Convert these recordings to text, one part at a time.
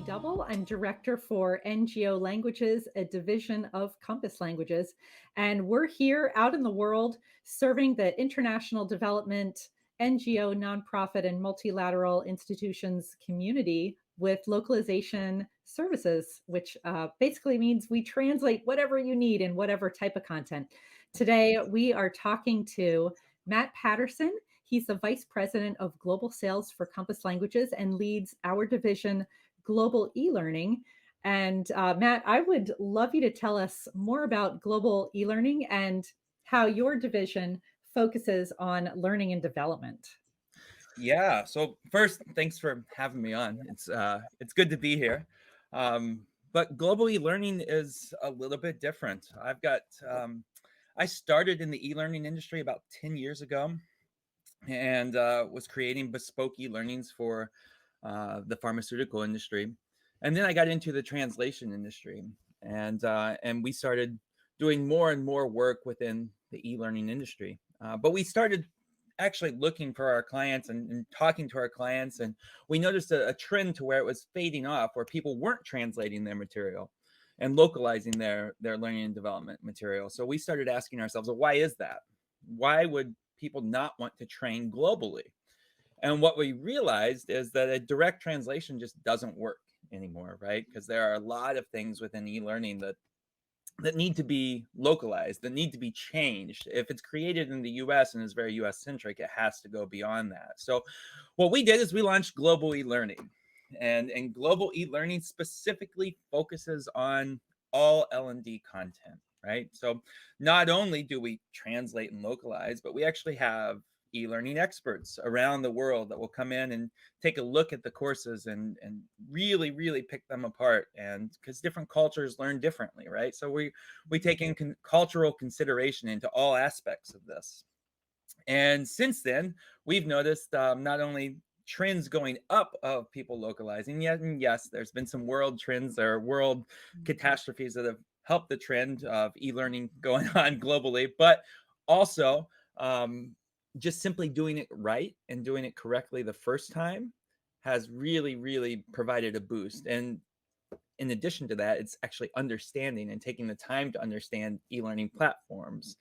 Double. I'm director for NGO Languages, a division of Compass Languages. And we're here out in the world serving the international development, NGO, nonprofit, and multilateral institutions community with localization services, which basically means we translate whatever you need in whatever type of content. Today, we are talking to Matt Patterson. He's the Vice President of Global Sales for Compass Languages and leads our division, Global eLearning. And Matt, I would love you to tell us more about Global eLearning and how your division focuses on learning and development. Yeah. So first, thanks for having me on. It's good to be here. But global e-learning is a little bit different. I started in the e-learning industry about 10 years ago, and was creating bespoke e-learnings for the pharmaceutical industry, and then I got into the translation industry, and we started doing more and more work within the e-learning industry. But we started actually looking for our clients and talking to our clients, and we noticed a trend to where it was fading off, where people weren't translating their material and localizing their learning and development material. So we started asking ourselves, well, why is that? Why would people not want to train globally? And what we realized is that a direct translation just doesn't work anymore, right? Because there are a lot of things within e-learning that need to be localized, that need to be changed. If it's created in the US and is very US centric, it has to go beyond that. So what we did is we launched Global eLearning. And Global eLearning specifically focuses on all L&D content, right? So not only do we translate and localize, but we actually have e-learning experts around the world that will come in and take a look at the courses and really pick them apart, and because different cultures learn differently, right? So we take in cultural consideration into all aspects of this. And since then, we've noticed not only trends going up of people localizing, yet, and yes, there's been some world trends or world catastrophes that have helped the trend of e-learning going on globally, but also just simply doing it right and doing it correctly the first time has really provided a boost. And in addition to that, it's actually understanding and taking the time to understand e-learning platforms,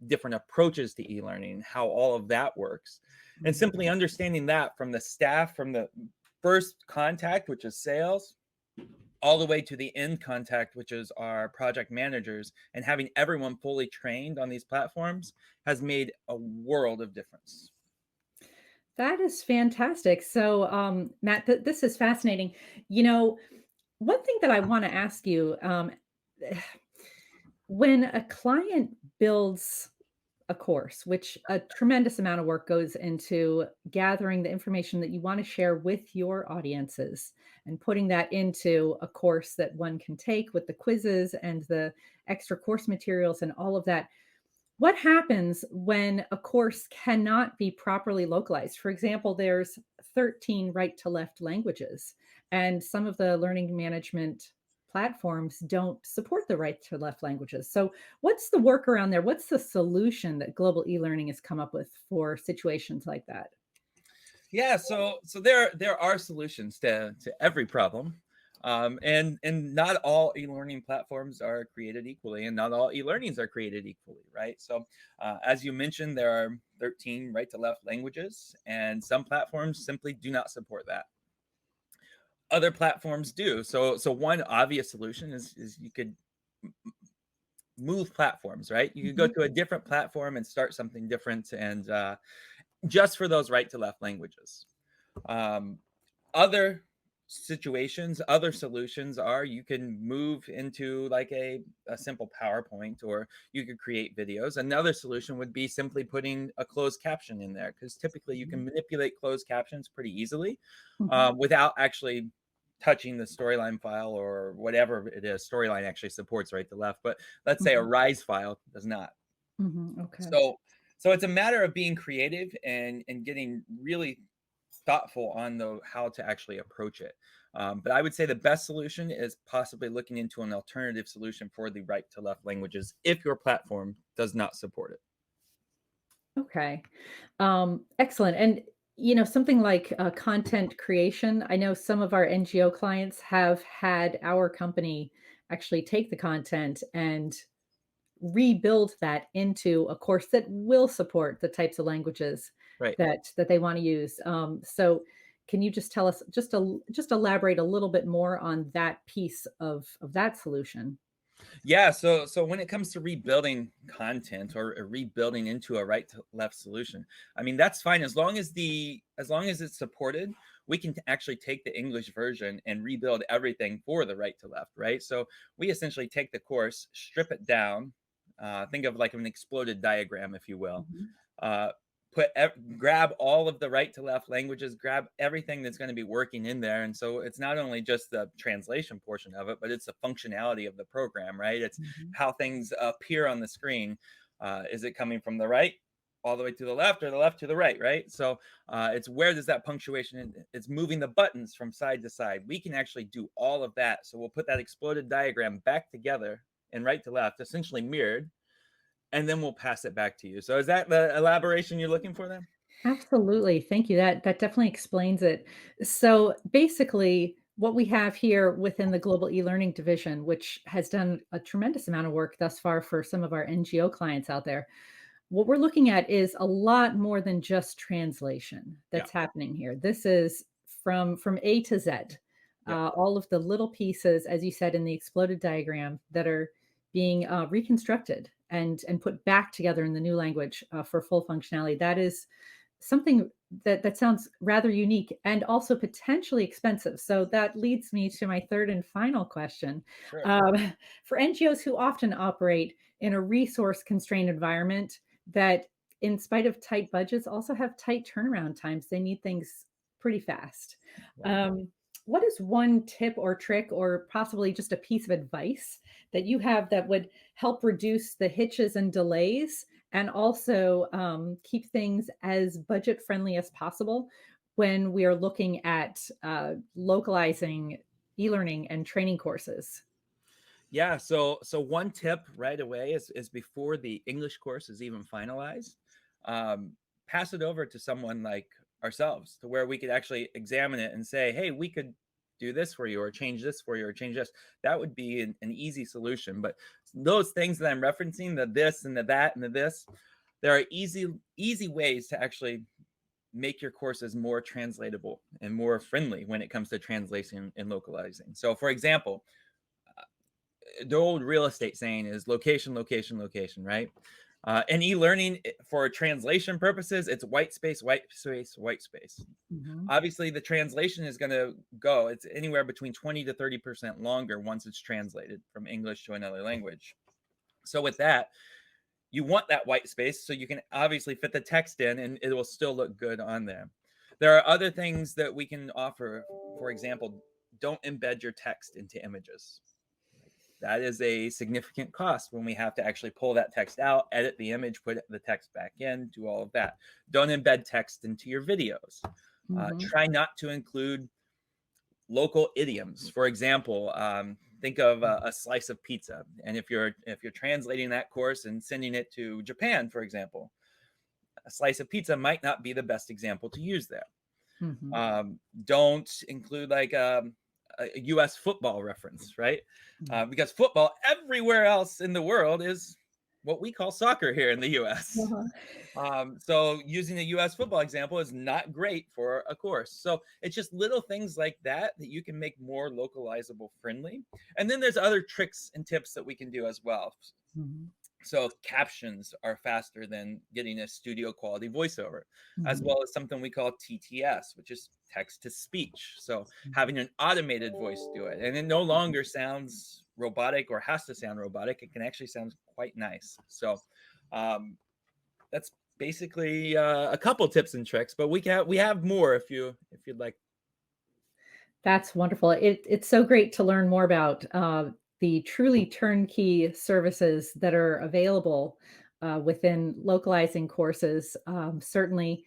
different approaches to e-learning, how all of that works, and simply understanding that from the staff, from the first contact, which is sales, all the way to the end contact, which is our project managers, and having everyone fully trained on these platforms has made a world of difference. That is fantastic. So, Matt, this is fascinating. One thing that I want to ask you, when a client builds a course, which a tremendous amount of work goes into gathering the information that you want to share with your audiences and putting that into a course that one can take with the quizzes and the extra course materials and all of that. What happens when a course cannot be properly localized? For example, there's 13 right to left languages, and some of the learning management platforms don't support the right to left languages. So, what's the workaround there? What's the solution that global e-learning has come up with for situations like that? Yeah, so there are solutions to every problem. And not all e-learning platforms are created equally, and not all e-learnings are created equally, right? So as you mentioned, there are 13 right to left languages, and some platforms simply do not support that. Other platforms do. So one obvious solution is you could move platforms, right? You could go Mhm. to a different platform and start something different, and just for those right to left languages. Um, Other situations, other solutions are you can move into like a simple PowerPoint, or you could create videos. Another solution would be simply putting a closed caption in there, because typically you can manipulate closed captions pretty easily Mhm. without actually touching the storyline file or whatever it is. Storyline actually supports right to left, but let's say a Mhm. rise file does not. Mhm. Okay. So it's a matter of being creative and getting really thoughtful on the how to actually approach it. But I would say the best solution is possibly looking into an alternative solution for the right to left languages if your platform does not support it. Okay. Excellent. And Something like content creation. I know some of our NGO clients have had our company actually take the content and rebuild that into a course that will support the types of languages Right. that they want to use. So, can you just tell us just elaborate a little bit more on that piece of that solution? Yeah, so when it comes to rebuilding content or rebuilding into a right to left solution, I mean that's fine as long as it's supported, we can actually take the English version and rebuild everything for the right to left, right? So we essentially take the course, strip it down, think of like an exploded diagram, if you will. Mhm. Uh, grab all of the right to left languages, grab everything that's going to be working in there, and so it's not only just the translation portion of it, but it's the functionality of the program, right? It's Mhm. how things appear on the screen. Is it coming from the right all the way to the left or the left to the right, right? So it's where does that punctuation, it's moving the buttons from side to side. We can actually do all of that, so we'll put that exploded diagram back together and right to left, essentially mirrored, and then we'll pass it back to you. So is that the elaboration you're looking for then? Absolutely. Thank you. That definitely explains it. So basically, what we have here within the Global E-Learning Division, which has done a tremendous amount of work thus far for some of our NGO clients out there, what we're looking at is a lot more than just translation Yeah. that's happening here. This is from A to Z. Yep. All of the little pieces, as you said in the exploded diagram, that are being reconstructed and put back together in the new language for full functionality. That is something that sounds rather unique and also potentially expensive. So that leads me to my third and final question. Sure. For NGOs who often operate in a resource constrained environment that, in spite of tight budgets, also have tight turnaround times, they need things pretty fast. Right. Um, what is one tip or trick, or possibly just a piece of advice that you have that would help reduce the hitches and delays and also keep things as budget friendly as possible when we are looking at localizing e-learning and training courses? Yeah. So one tip right away is before the English course is even finalized, um, pass it over to someone like ourselves to where we could actually examine it and say, hey, we could do this for you or change this for you or change this. That would be an easy solution. But those things that I'm referencing, the this and the that and the this, there are easy ways to actually make your courses more translatable and more friendly when it comes to translation and localizing. So for example, the old real estate saying is location, location, location, right? And e-learning for translation purposes, it's white space, white space, white space. Mhm. Obviously, the translation is going to go, it's anywhere between 20 to 30% longer once it's translated from English to another language. So with that, you want that white space so you can obviously fit the text in and it will still look good on there. There are other things that we can offer. For example, don't embed your text into images. That is a significant cost when we have to actually pull that text out, edit the image, put the text back in, do all of that. Don't embed text into your videos. Mhm. Try not to include local idioms. For example, think of a slice of pizza, and if you're translating that course and sending it to Japan, for example, a slice of pizza might not be the best example to use there. Mhm. Don't include like a U.S. football reference, right? Mhm. Because football everywhere else in the world is what we call soccer here in the U.S. Uh-huh. So using a U.S. football example is not great for a course. So it's just little things like that that you can make more localizable friendly. And then there's other tricks and tips that we can do as well. Mhm. So captions are faster than getting a studio quality voiceover, as Mhm. well as something we call TTS, which is text to speech. So Mhm. having an automated voice do it, and it no longer sounds robotic or has to sound robotic. It can actually sound quite nice. So um, that's basically a couple tips and tricks, but we have more if you'd like. That's wonderful. It's so great to learn more about the truly turnkey services that are available within localizing courses. Certainly,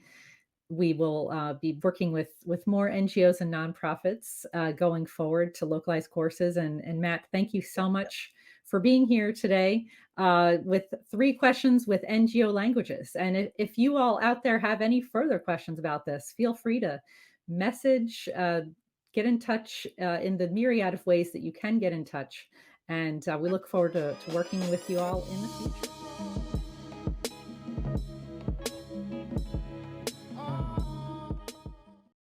we will be working with more NGOs and nonprofits going forward to localize courses. And Matt, thank you so much for being here today with 3 questions with NGO languages. And if you all out there have any further questions about this, feel free to message, get in touch in the myriad of ways that you can get in touch. And we look forward to working with you all in the future.